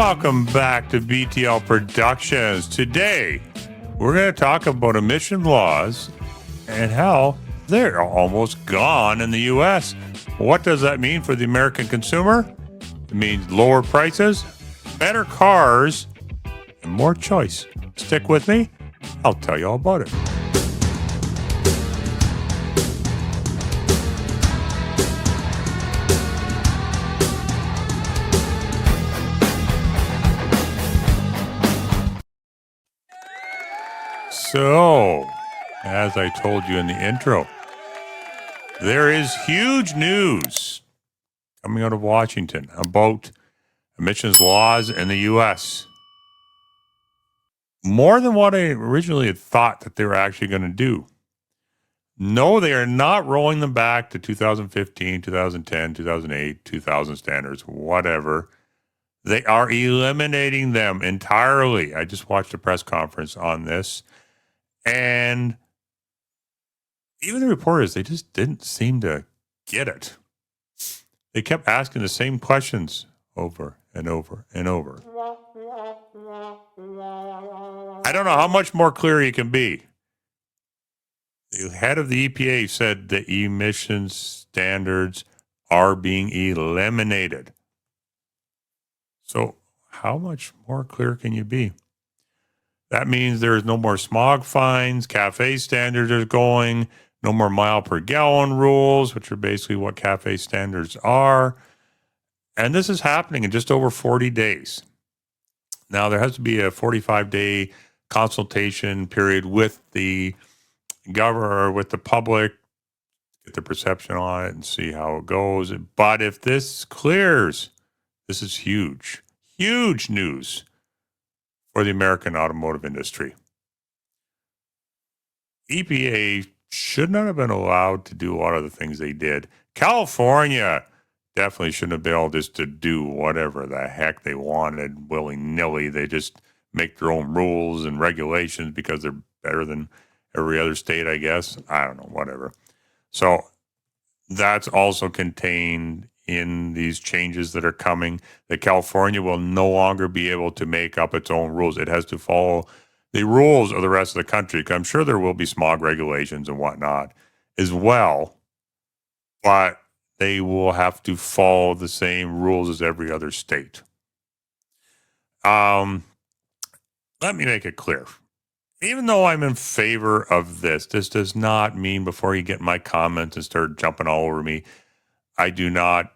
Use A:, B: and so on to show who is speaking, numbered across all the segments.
A: Welcome back to BTL Productions. Today, we're going to talk about emission laws and how they're almost gone in the U.S. What does that mean for the American consumer? It means lower prices, better cars, and more choice. Stick with me. I'll tell you all about it. So, as I told you in the intro, there is huge news coming out of Washington about emissions laws in the U.S. More than what I originally had thought that they were actually going to do. No, they are not rolling them back to 2015, 2010, 2008, 2000 standards, whatever. They are eliminating them entirely. I just watched a press conference on this. And even the reporters, they just didn't seem to get it. They kept asking the same questions over and over and over. I don't know how much more clear you can be. The head of the EPA said the emissions standards are being eliminated. So how much more clear can you be? That means there's no more smog fines, cafe standards are going, no more mile per gallon rules, which are basically what cafe standards are. And this is happening in just over 40 days. Now, there has to be a 45-day consultation period with the governor, with the public, get the perception on it and see how it goes. But if this clears, this is huge, huge news for the American automotive industry. EPA should not have been allowed to do a lot of the things they did. California definitely shouldn't have been able just to do whatever the heck they wanted willy-nilly. They just make their own rules and regulations because they're better than every other state, I guess. I don't know, whatever. So that's also contained in these changes that are coming, that California will no longer be able to make up its own rules. It has to follow the rules of the rest of the country. I'm sure there will be smog regulations and whatnot as well, but they will have to follow the same rules as every other state. Let me make it clear. Even though I'm in favor of this does not mean, before you get my comments and start jumping all over me, I do not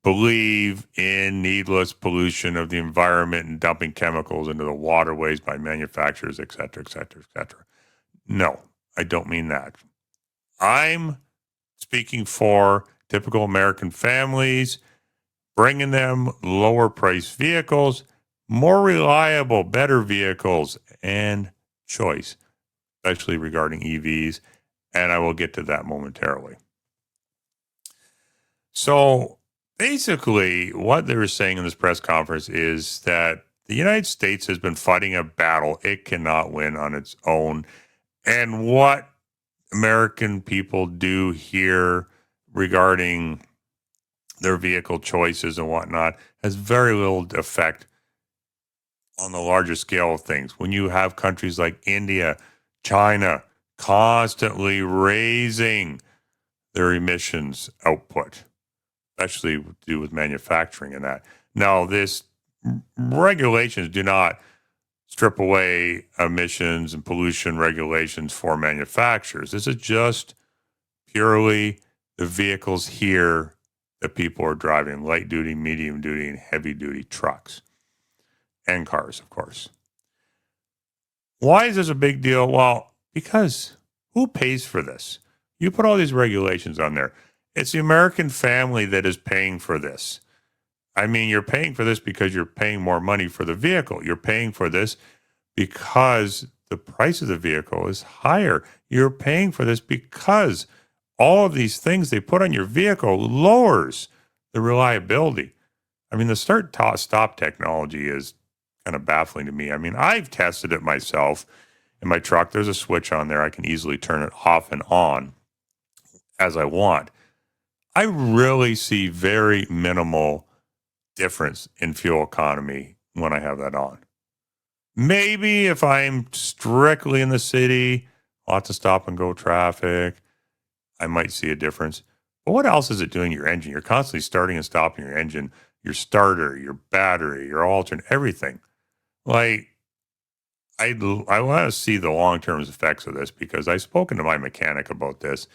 A: believe in needless pollution of the environment and dumping chemicals into the waterways by manufacturers, et cetera, et cetera, et cetera. No, I don't mean that. I'm speaking for typical American families, bringing them lower priced vehicles, more reliable, better vehicles, and choice, especially regarding EVs. And I will get to that momentarily. So basically, what they were saying in this press conference is that the United States has been fighting a battle it cannot win on its own. And what American people do here regarding their vehicle choices and whatnot has very little effect on the larger scale of things. When you have countries like India, China constantly raising their emissions output, especially to do with manufacturing and that. Now, this regulations do not strip away emissions and pollution regulations for manufacturers. This is just purely the vehicles here that people are driving, light duty, medium duty, and heavy duty trucks and cars, of course. Why is this a big deal? Well, because who pays for this? You put all these regulations on there. It's the American family that is paying for this. I mean, you're paying for this because you're paying more money for the vehicle. You're paying for this because the price of the vehicle is higher. You're paying for this because all of these things they put on your vehicle lowers the reliability. I mean, the start-stop technology is kind of baffling to me. I mean, I've tested it myself in my truck. There's a switch on there. I can easily turn it off and on as I want. I really see very minimal difference in fuel economy when I have that on. Maybe if I'm strictly in the city, lots of stop and go traffic, I might see a difference. But what else is it doing to your engine? You're constantly starting and stopping your engine, your starter, your battery, your alternate, everything. Like, I want to see the long term effects of this because I've spoken to my mechanic about this,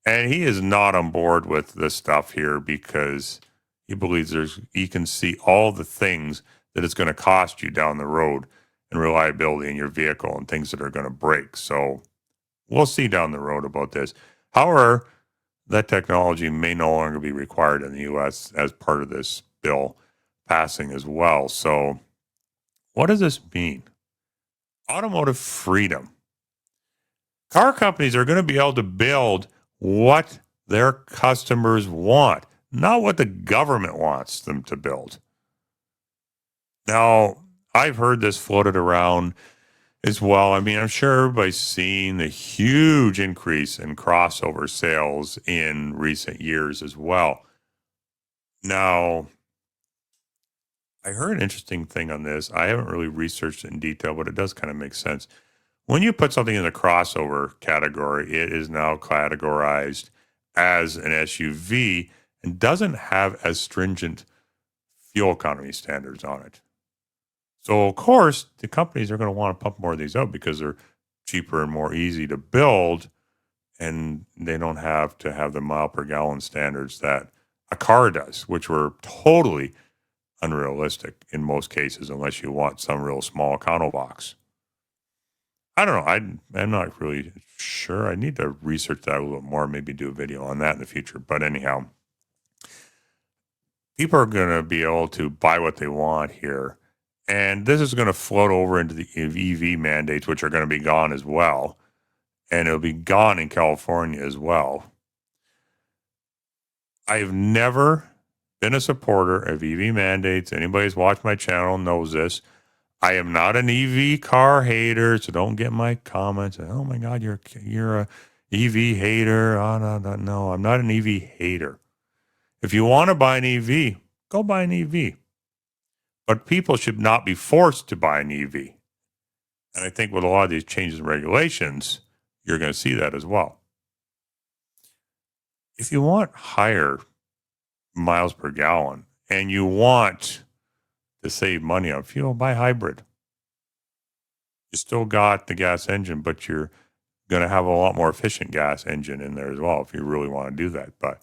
A: and he is not on board with this stuff here because he believes he can see all the things that it's going to cost you down the road and reliability in your vehicle and things that are going to break. So we'll see down the road about this. However, that technology may no longer be required in the US as part of this bill passing as well. So, what does this mean? Automotive freedom. Car companies are going to be able to build what their customers want, not what the government wants them to build. Now, I've heard this floated around as well. I mean, I'm sure everybody's seen the huge increase in crossover sales in recent years as well. Now, I heard an interesting thing on this. I haven't really researched it in detail, but it does kind of make sense. When you put something in the crossover category, it is now categorized as an SUV and doesn't have as stringent fuel economy standards on it. So, of course, the companies are going to want to pump more of these out because they're cheaper and more easy to build, and they don't have to have the mile per gallon standards that a car does, which were totally unrealistic in most cases, unless you want some real small econo box. I don't know. I'm not really sure. I need to research that a little bit more, maybe do a video on that in the future. But anyhow, people are going to be able to buy what they want here. And this is going to float over into the EV mandates, which are going to be gone as well. And it'll be gone in California as well. I've never been a supporter of EV mandates. Anybody who's watched my channel knows this. I am not an EV car hater, so don't get my comments. Oh my God, you're a EV hater. Oh, no, I'm not an EV hater. If you want to buy an EV, go buy an EV. But people should not be forced to buy an EV. And I think with a lot of these changes in regulations, you're going to see that as well. If you want higher miles per gallon and you want to save money on fuel, buy hybrid. You still got the gas engine, but you're going to have a lot more efficient gas engine in there as well if you really want to do that. But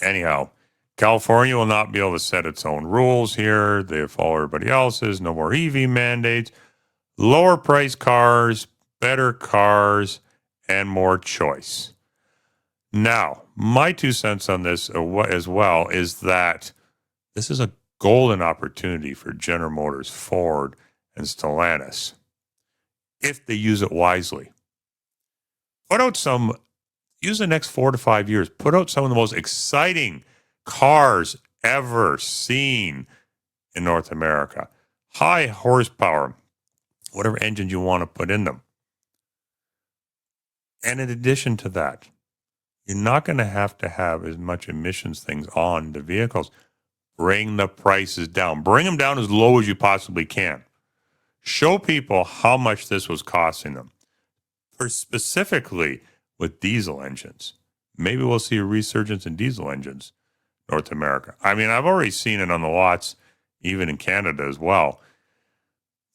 A: anyhow, California will not be able to set its own rules here. They follow everybody else's. No more EV mandates, lower price cars, better cars, and more choice. Now, my 2 cents on this as well is that this is a golden opportunity for General Motors, Ford, and Stellantis if they use it wisely. Use the next 4 to 5 years, put out some of the most exciting cars ever seen in North America. High horsepower, whatever engines you want to put in them. And in addition to that, you're not going to have as much emissions things on the vehicles. Bring the prices down. Bring them down as low as you possibly can. Show people how much this was costing them. Specifically with diesel engines. Maybe we'll see a resurgence in diesel engines, North America. I mean, I've already seen it on the lots, even in Canada as well.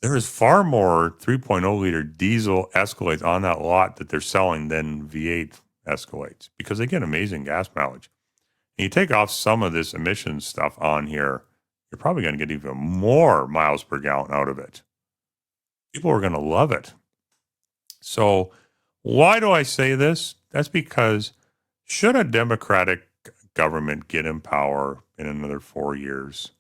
A: There is far more 3.0 liter diesel Escalades on that lot that they're selling than V8 Escalades because they get amazing gas mileage. And you take off some of this emissions stuff on here, you're probably going to get even more miles per gallon out of it. People are going to love it. So why do I say this? That's because should a Democratic government get in power in another 4 years,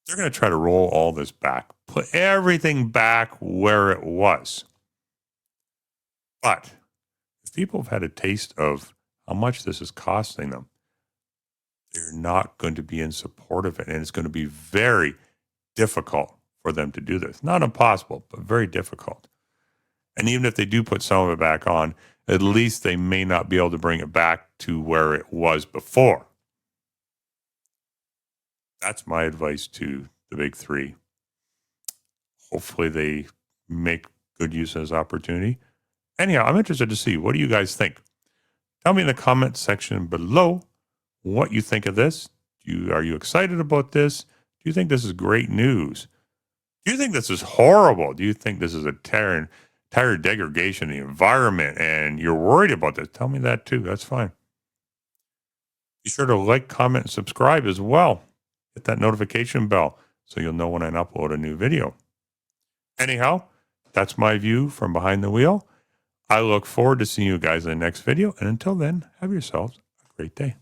A: they're going to try to roll all this back, put everything back where it was. But if people have had a taste of how much this is costing them, they're not going to be in support of it. And it's going to be very difficult for them to do this. Not impossible, but very difficult. And even if they do put some of it back on, at least they may not be able to bring it back to where it was before. That's my advice to the big three. Hopefully they make good use of this opportunity. Anyhow, I'm interested to see, what do you guys think? Tell me in the comment section below what you think of this. Are you excited about this? Do you think this is great news? Do you think this is horrible? Do you think this is a tire degradation of the environment and you're worried about this? Tell me that too. That's fine. Be sure to like, comment, and subscribe as well. Hit that notification bell so you'll know when I upload a new video. Anyhow, that's my view from behind the wheel. I look forward to seeing you guys in the next video. And until then, have yourselves a great day.